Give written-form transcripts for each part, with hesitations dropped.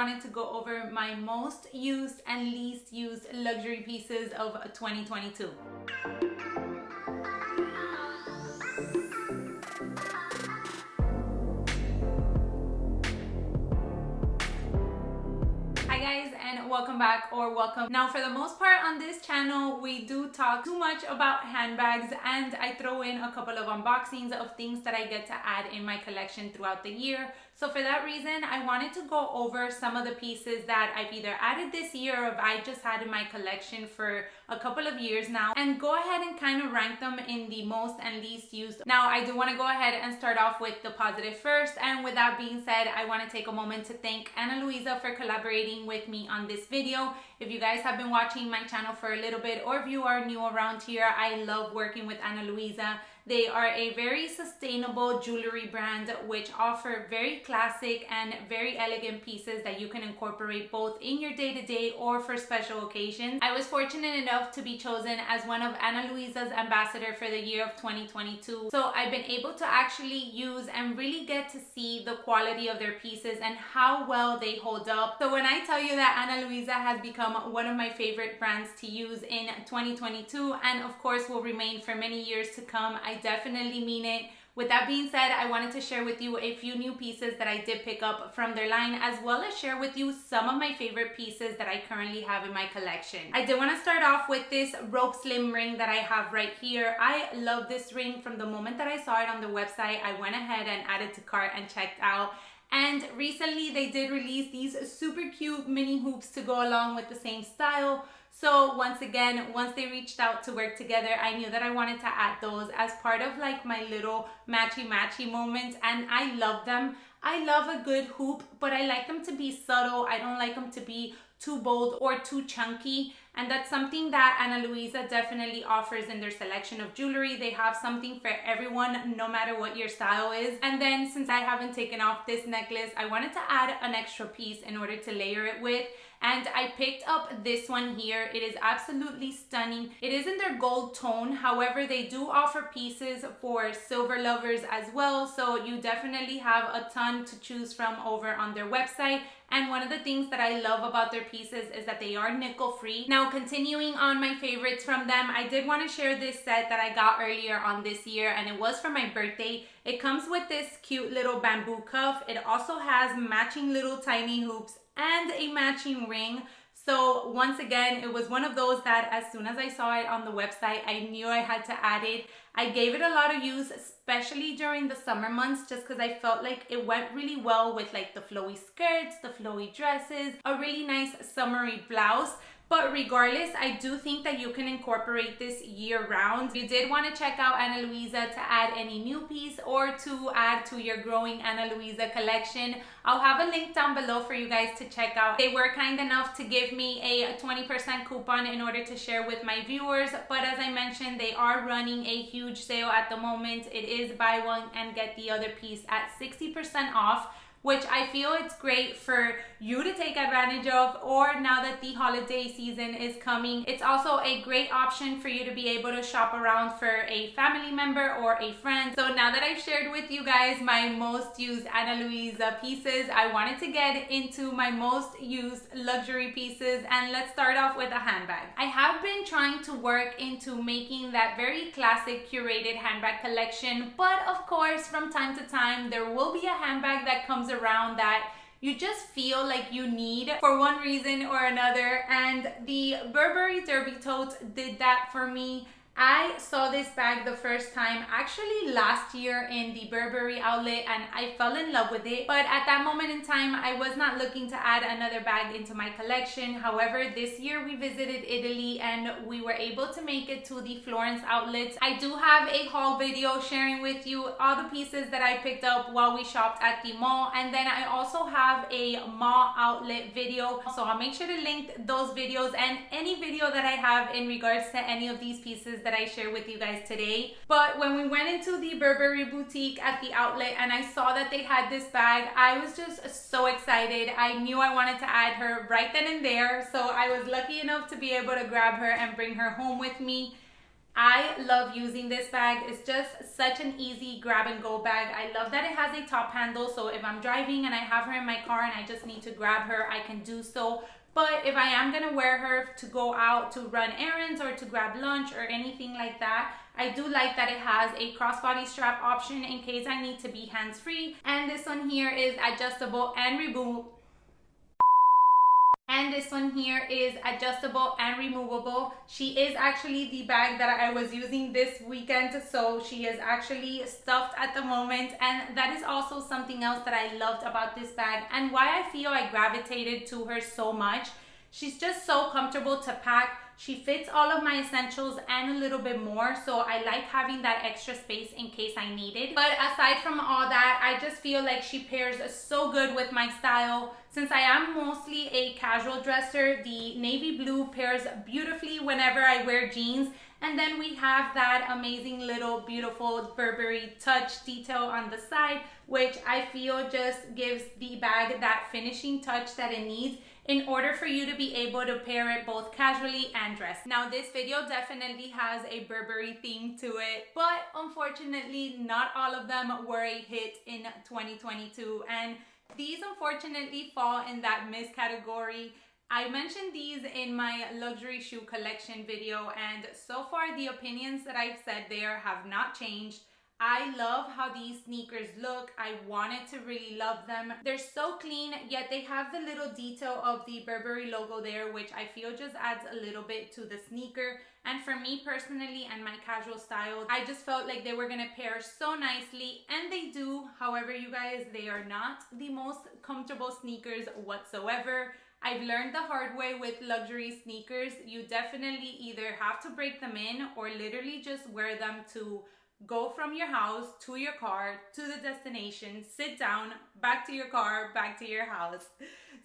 wanted to go over my most used and least used luxury pieces of 2022. Welcome back, or welcome. Now, for the most part on this channel, we do talk too much about handbags, and I throw in a couple of unboxings of things that I get to add in my collection throughout the year. So for that reason, I wanted to go over some of the pieces that I've either added this year or I just had in my collection for a couple of years now, and go ahead and kind of rank them in the most and least used. Now, I do want to go ahead and start off with the positive first, and with that being said, I want to take a moment to thank Ana Luisa for collaborating with me on this video. If you guys have been watching my channel for a little bit, or if you are new around here, I love working with Ana Luisa. They are a very sustainable jewelry brand which offer very classic and very elegant pieces that you can incorporate both in your day-to-day or for special occasions. I was fortunate enough to be chosen as one of Ana Luisa's ambassador for the year of 2022. So I've been able to actually use and really get to see the quality of their pieces and how well they hold up. So when I tell you that Ana Luisa has become one of my favorite brands to use in 2022, and of course will remain for many years to come, I definitely mean it. With that being said, I wanted to share with you a few new pieces that I did pick up from their line, as well as share with you some of my favorite pieces that I currently have in my collection. I did want to start off with this rope slim ring that I have right here. I love this ring. From the moment that I saw it on the website, I went ahead and added to cart and checked out. And recently they did release these super cute mini hoops to go along with the same style. So once again, once they reached out to work together, I knew that I wanted to add those as part of like my little matchy moment, and I love them. I love a good hoop, but I like them to be subtle. I don't like them to be too bold or too chunky, and that's something that Ana Luisa definitely offers in their selection of jewelry. They have something for everyone, no matter what your style is. And then since I haven't taken off this necklace, I wanted to add an extra piece in order to layer it with, and I picked up this one here. It is absolutely stunning. It is in their gold tone. However, they do offer pieces for silver lovers as well, so you definitely have a ton to choose from over on their website. And one of the things that I love about their pieces is that they are nickel free. Now, continuing on my favorites from them, I did want to share this set that I got earlier on this year, and it was for my birthday. It comes with this cute little bamboo cuff. It also has matching little tiny hoops and a matching ring. So once again, it was one of those that as soon as I saw it on the website, I knew I had to add it. I gave it a lot of use, especially during the summer months, just because I felt like it went really well with like the flowy skirts, the flowy dresses, a really nice summery blouse. But regardless, I do think that you can incorporate this year round. If you did want to check out Ana Luisa to add any new piece or to add to your growing Ana Luisa collection, I'll have a link down below for you guys to check out. They were kind enough to give me a 20% coupon in order to share with my viewers. But as I mentioned, they are running a huge sale at the moment. It is buy one and get the other piece at 60% off, which I feel it's great for you to take advantage of, or now that the holiday season is coming. It's also a great option for you to be able to shop around for a family member or a friend. So now that I've shared with you guys my most used Ana Luisa pieces, I wanted to get into my most used luxury pieces, and let's start off with a handbag. I have been trying to work into making that very classic curated handbag collection, but of course from time to time there will be a handbag that comes around that you just feel like you need for one reason or another, and the Burberry Derby Tote did that for me. I saw this bag the first time actually last year in the Burberry outlet, and I fell in love with it. But at that moment in time, I was not looking to add another bag into my collection. However, this year we visited Italy and we were able to make it to the Florence outlets. I do have a haul video sharing with you all the pieces that I picked up while we shopped at the mall, and then I also have a mall outlet video. So I'll make sure to link those videos and any video that I have in regards to any of these pieces that I share with you guys today. But when we went into the Burberry boutique at the outlet and I saw that they had this bag, I was just so excited. I knew I wanted to add her right then and there, so I was lucky enough to be able to grab her and bring her home with me. I love using this bag. It's just such an easy grab and go bag. I love that it has a top handle, so if I'm driving and I have her in my car and I just need to grab her, I can do so. But if I am gonna wear her to go out to run errands or to grab lunch or anything like that, I do like that it has a crossbody strap option in case I need to be hands-free. And this one here is adjustable and removable. She is actually the bag that I was using this weekend, so she is actually stuffed at the moment, and that is also something else that I loved about this bag and why I feel I gravitated to her so much. She's just so comfortable to pack. She fits all of my essentials and a little bit more, so I like having that extra space in case I need it. But aside from all that, I just feel like she pairs so good with my style. Since I am mostly a casual dresser, the navy blue pairs beautifully whenever I wear jeans. And then we have that amazing little beautiful Burberry touch detail on the side, which I feel just gives the bag that finishing touch that it needs in order for you to be able to pair it both casually and dress. Now this video definitely has a Burberry theme to it, but unfortunately not all of them were a hit in 2022, and these unfortunately fall in that miss category. I mentioned these in my luxury shoe collection video, and so far the opinions that I've said there have not changed. I love how these sneakers look. I wanted to really love them. They're so clean, yet they have the little detail of the Burberry logo there, which I feel just adds a little bit to the sneaker. And for me personally and my casual style, I just felt like they were gonna pair so nicely, and they do. However, you guys, they are not the most comfortable sneakers whatsoever. I've learned the hard way with luxury sneakers. You definitely either have to break them in or literally just wear them to go from your house to your car to the destination, sit down, back to your car, back to your house.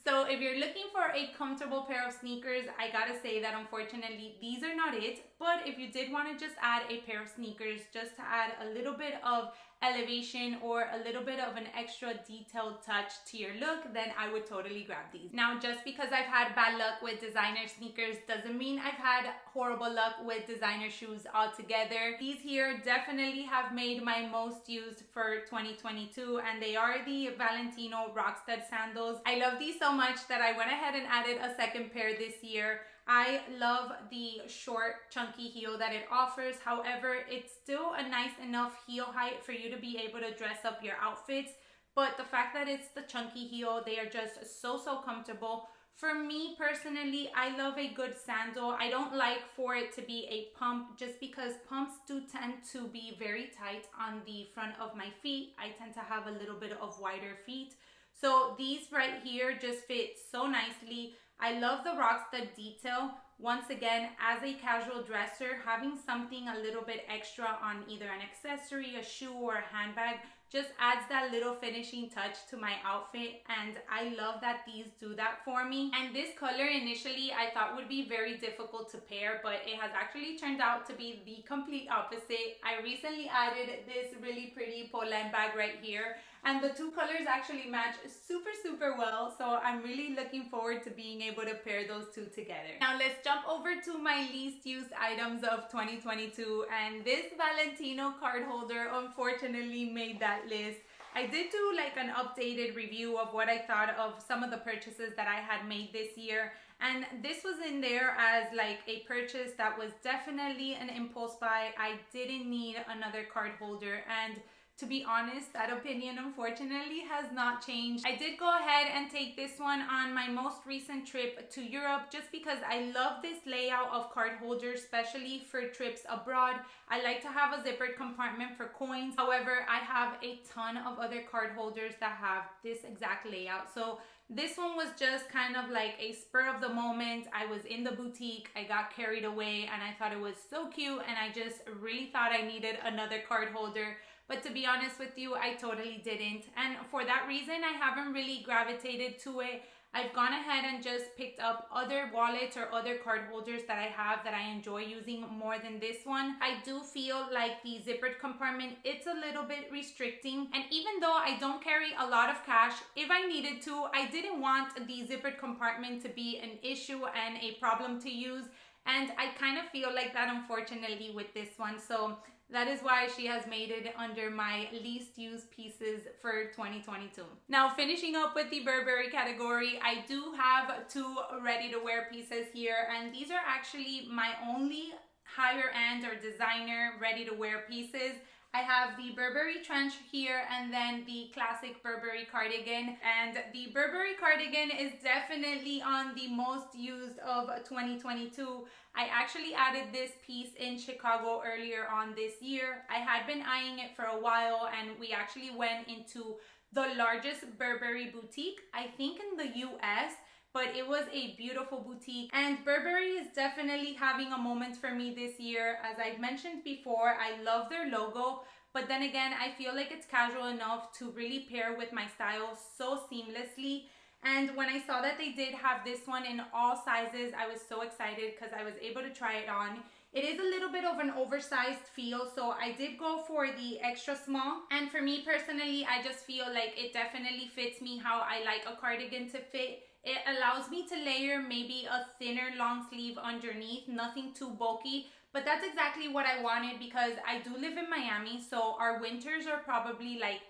So if you're looking for a comfortable pair of sneakers, I gotta say that unfortunately these are not it. But if you did want to just add a pair of sneakers just to add a little bit of elevation or a little bit of an extra detailed touch to your look, then I would totally grab these. Now, just because I've had bad luck with designer sneakers doesn't mean I've had horrible luck with designer shoes altogether. These here definitely have made my most used for 2022, and they are the Valentino Rockstud sandals. I love these so much that I went ahead and added a second pair this year. I love the short, chunky heel that it offers. However, it's still a nice enough heel height for you to be able to dress up your outfits. But the fact that it's the chunky heel, they are just so comfortable. For me personally, I love a good sandal. I don't like for it to be a pump, just because pumps do tend to be very tight on the front of my feet. I tend to have a little bit of wider feet. So these right here just fit so nicely. I love the Rockstud detail. Once again, as a casual dresser, having something a little bit extra on either an accessory, a shoe, or a handbag just adds that little finishing touch to my outfit, and I love that these do that for me. And this color initially I thought would be very difficult to pair, but it has actually turned out to be the complete opposite. I recently added this really pretty Pochette bag right here, and the two colors actually match super well, so I'm really looking forward to being able to pair those two together. Now let's jump over to my least used items of 2022, and this Valentino card holder unfortunately made that list. I did do like an updated review of what I thought of some of the purchases that I had made this year, and this was in there as like a purchase that was definitely an impulse buy. I didn't need another card holder, and to be honest, that opinion unfortunately has not changed. I did go ahead and take this one on my most recent trip to Europe just because I love this layout of card holders, especially for trips abroad. I like to have a zippered compartment for coins. However, I have a ton of other card holders that have this exact layout. So this one was just kind of like a spur of the moment. I was in the boutique, I got carried away, and I thought it was so cute, and I just really thought I needed another card holder. But to be honest with you, I totally didn't. And for that reason, I haven't really gravitated to it. I've gone ahead and just picked up other wallets or other card holders that I have that I enjoy using more than this one. I do feel like the zippered compartment, it's a little bit restricting. And even though I don't carry a lot of cash, if I needed to, I didn't want the zippered compartment to be an issue and a problem to use. And I kind of feel like that, unfortunately, with this one. So that is why she has made it under my least used pieces for 2022. Now, finishing up with the Burberry category, I do have two ready-to-wear pieces here, and these are actually my only higher end or designer ready-to-wear pieces. I have the Burberry Trench here and then the classic Burberry Cardigan. And the Burberry Cardigan is definitely on the most used of 2022. I actually added this piece in Chicago earlier on this year. I had been eyeing it for a while, and we actually went into the largest Burberry boutique, I think in the US, but it was a beautiful boutique. And Burberry is definitely having a moment for me this year. As I've mentioned before, I love their logo, but then again, I feel like it's casual enough to really pair with my style so seamlessly. And when I saw that they did have this one in all sizes, I was so excited because I was able to try it on. It is a little bit of an oversized feel, so I did go for the extra small. And for me personally, I just feel like it definitely fits me how I like a cardigan to fit. It allows me to layer maybe a thinner long sleeve underneath, nothing too bulky, but that's exactly what I wanted because I do live in Miami, so our winters are probably like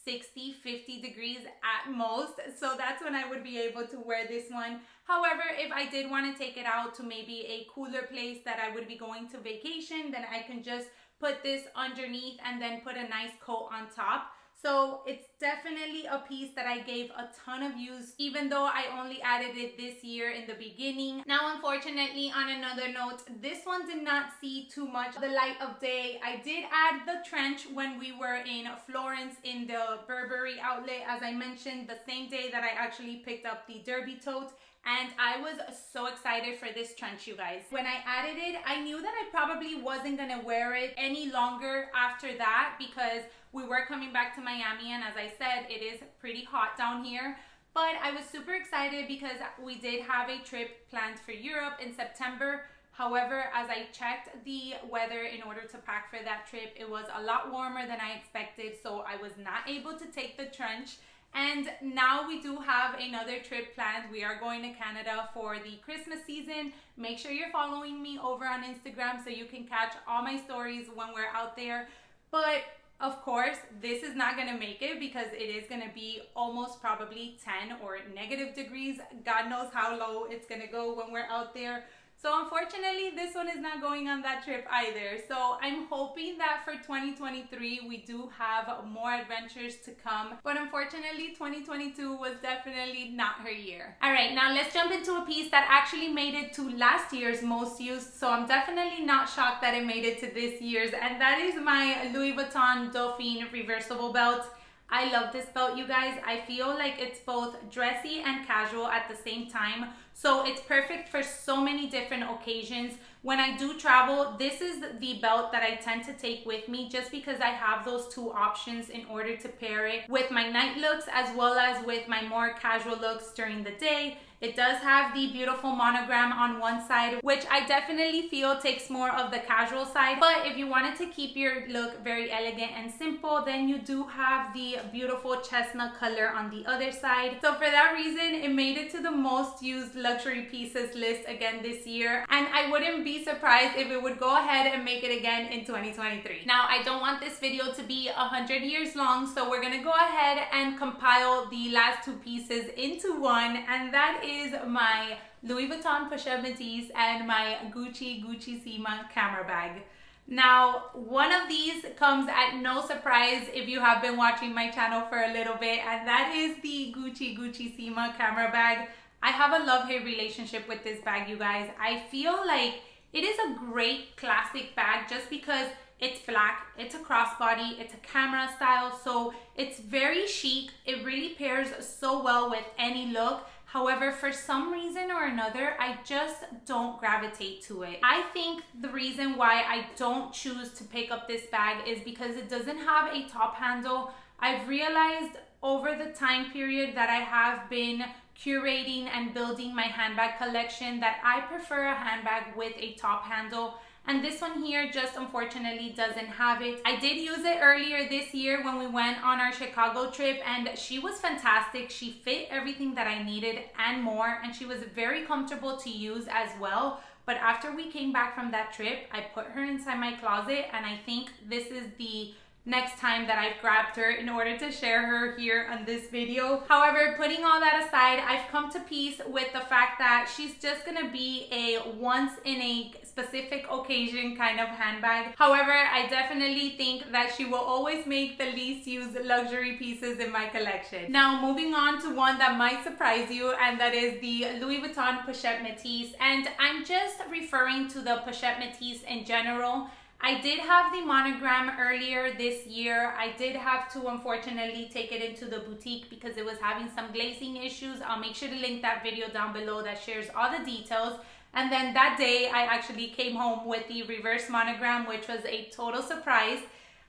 60, 50 degrees at most. So that's when I would be able to wear this one. However, if I did want to take it out to maybe a cooler place that I would be going to vacation, then I can just put this underneath and then put a nice coat on top. So it's definitely a piece that I gave a ton of use, even though I only added it this year in the beginning. Now, unfortunately, on another note, this one did not see too much the light of day. I did add the trench when we were in Florence in the Burberry outlet, as I mentioned, the same day that I actually picked up the Derby Tote. And I was so excited for this trench, you guys. When I added it, I knew that I probably wasn't gonna wear it any longer after that because we were coming back to Miami, and as I said, it is pretty hot down here. But I was super excited because we did have a trip planned for Europe in September. However, as I checked the weather in order to pack for that trip, it was a lot warmer than I expected, so I was not able to take the trench. And now we do have another trip planned. We are going to Canada for the Christmas season. Make sure you're following me over on Instagram so you can catch all my stories when we're out there. But of course, this is not gonna make it because it is gonna be almost probably 10 or negative degrees. God knows how low it's gonna go when we're out there. So unfortunately, this one is not going on that trip either. So I'm hoping that for 2023, we do have more adventures to come. But unfortunately, 2022 was definitely not her year. All right, now let's jump into a piece that actually made it to last year's most used. So I'm definitely not shocked that it made it to this year's. And that is my Louis Vuitton Dauphine reversible belt. I love this belt, you guys. I feel like it's both dressy and casual at the same time. So it's perfect for so many different occasions. When I do travel, this is the belt that I tend to take with me just because I have those two options in order to pair it with my night looks as well as with my more casual looks during the day. It does have the beautiful monogram on one side, which I definitely feel takes more of the casual side. But if you wanted to keep your look very elegant and simple, then you do have the beautiful chestnut color on the other side. So for that reason, it made it to the most used luxury pieces list again this year. And I wouldn't be surprised if it would go ahead and make it again in 2023. Now, I don't want this video to be 100 years long, so we're gonna go ahead and compile the last two pieces into one, and that is my Louis Vuitton Pochette Metis and my Guccissima camera bag. Now, one of these comes at no surprise if you have been watching my channel for a little bit, and that is the Guccissima camera bag. I have a love-hate relationship with this bag, you guys. I feel like it is a great classic bag just because it's black, it's a crossbody, it's a camera style, so it's very chic. It really pairs so well with any look. However, for some reason or another, I just don't gravitate to it. I think the reason why I don't choose to pick up this bag is because it doesn't have a top handle. I've realized over the time period that I have been curating and building my handbag collection that I prefer a handbag with a top handle. and this one here just unfortunately doesn't have it. I did use it earlier this year when we went on our Chicago trip, and she was fantastic. She fit everything that I needed and more, and she was very comfortable to use as well. But after we came back from that trip, I put her inside my closet, and I think this is the next time that I've grabbed her in order to share her here on this video. However, putting all that aside, I've come to peace with the fact that she's just gonna be a once in a specific occasion kind of handbag. However, I definitely think that she will always make the least used luxury pieces in my collection. Now, moving on to one that might surprise you, and that is the Louis Vuitton Pochette Metis. And I'm just referring to the Pochette Metis in general. I did have the monogram earlier this year. I did have to unfortunately take it into the boutique because it was having some glazing issues. I'll make sure to link that video down below that shares all the details. And then that day I actually came home with the reverse monogram, which was a total surprise.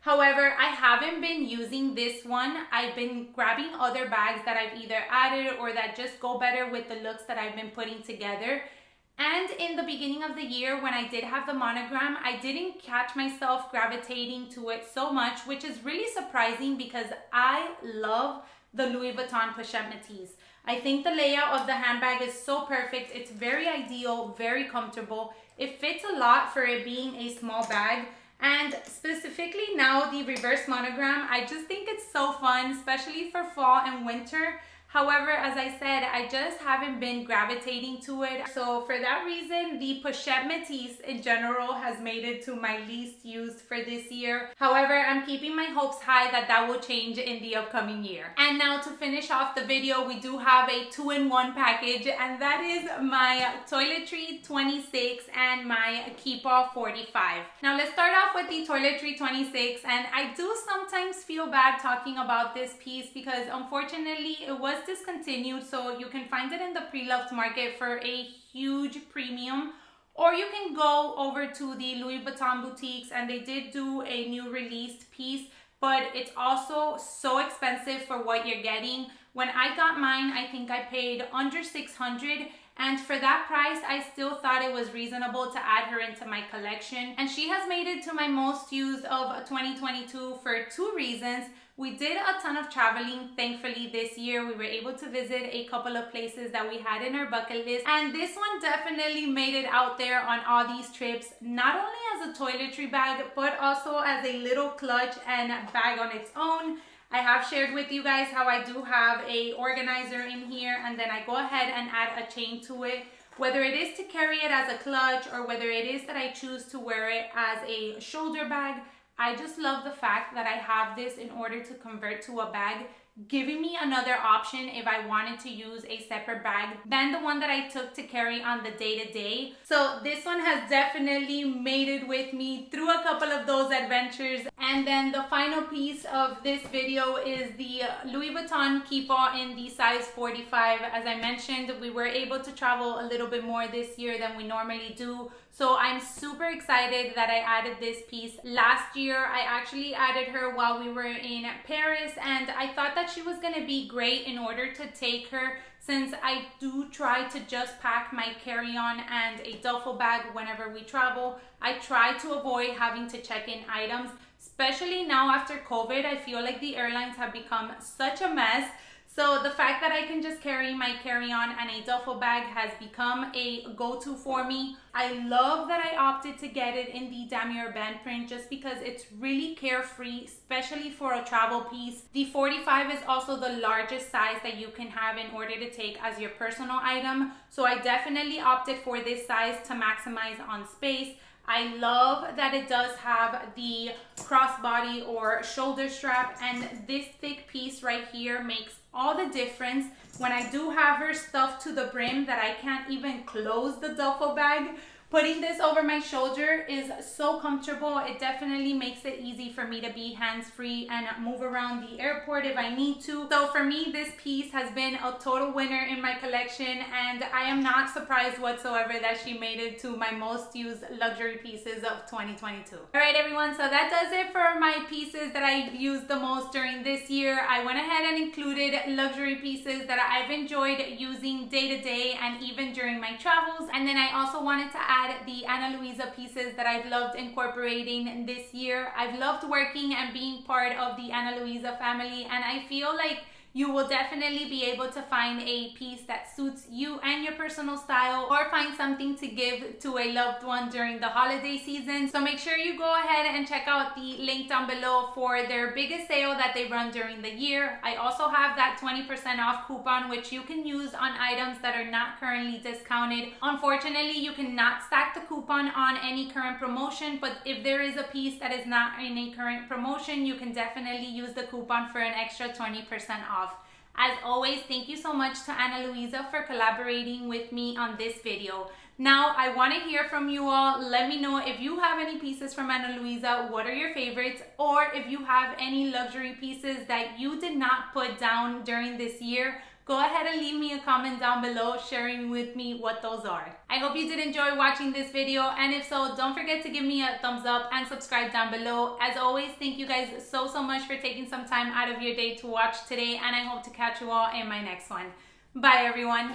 However, I haven't been using this one. I've been grabbing other bags that I've either added or that just go better with the looks that I've been putting together. And in the beginning of the year, when I did have the monogram, I didn't catch myself gravitating to it so much, which is really surprising because I love the Louis Vuitton Pochette Metis. I think the layout of the handbag is so perfect. It's very ideal, very comfortable. It fits a lot for it being a small bag. And specifically now the reverse monogram, I just think it's so fun, especially for fall and winter. However, as I said, I just haven't been gravitating to it. So for that reason, the Pochette Metis in general has made it to my least used for this year. However, I'm keeping my hopes high that that will change in the upcoming year. And now to finish off the video, we do have a 2-in-1 package, and that is my Toiletry 26 and my Keepall 45. Now let's start off with the Toiletry 26, and I do sometimes feel bad talking about this piece because unfortunately it was discontinued, so you can find it in the pre-loved market for a huge premium, or you can go over to the Louis Vuitton boutiques and they did do a new released piece, but it's also so expensive for what you're getting. When I got mine, I think I paid under $600, and for that price I still thought it was reasonable to add her into my collection. And she has made it to my most used of 2022 for 2 reasons. We did a ton of traveling, thankfully, this year. We were able to visit a couple of places that we had in our bucket list, and this one definitely made it out there on all these trips, not only as a toiletry bag, but also as a little clutch and bag on its own. I have shared with you guys how I do have a organizer in here, and then I go ahead and add a chain to it, whether it is to carry it as a clutch or whether it is that I choose to wear it as a shoulder bag. I just love the fact that I have this in order to convert to a bag, giving me another option if I wanted to use a separate bag than the one that I took to carry on the day-to-day. So this one has definitely made it with me through a couple of those adventures. And then the final piece of this video is the Louis Vuitton Keepall in the size 45. As I mentioned, we were able to travel a little bit more this year than we normally do. So I'm super excited that I added this piece. Last year, I actually added her while we were in Paris, and I thought that she was gonna be great in order to take her, since I do try to just pack my carry-on and a duffel bag whenever we travel. I try to avoid having to check in items, especially now after COVID. I feel like the airlines have become such a mess. So the fact that I can just carry my carry-on and a duffel bag has become a go-to for me. I love that I opted to get it in the damier band print just because it's really carefree, especially for a travel piece. The 45 is also the largest size that you can have in order to take as your personal item. So I definitely opted for this size to maximize on space. I love that it does have the crossbody or shoulder strap, and this thick piece right here makes all the difference. When I do have her stuffed to the brim that I can't even close the duffel bag, putting this over my shoulder is so comfortable. It definitely makes it easy for me to be hands-free and move around the airport if I need to. So for me, this piece has been a total winner in my collection, and I am not surprised whatsoever that she made it to my most used luxury pieces of 2022. All right, everyone, so that does it for my pieces that I've used the most during this year. I went ahead and included luxury pieces that I've enjoyed using day to day and even during my travels. And then I also wanted to add add the Ana Luisa pieces that I've loved incorporating this year. I've loved working and being part of the Ana Luisa family, and I feel like you will definitely be able to find a piece that suits you and your personal style, or find something to give to a loved one during the holiday season. So make sure you go ahead and check out the link down below for their biggest sale that they run during the year. I also have that 20% off coupon, which you can use on items that are not currently discounted. Unfortunately, you cannot stack the coupon on any current promotion, but if there is a piece that is not in a current promotion, you can definitely use the coupon for an extra 20% off. As always, thank you so much to Ana Luisa for collaborating with me on this video. Now, I want to hear from you all. Let me know if you have any pieces from Ana Luisa, what are your favorites, or if you have any luxury pieces that you did not put down during this year. Go ahead and leave me a comment down below sharing with me what those are. I hope you did enjoy watching this video, and if so, don't forget to give me a thumbs up and subscribe down below. As always, thank you guys so much for taking some time out of your day to watch today, and I hope to catch you all in my next one. Bye everyone.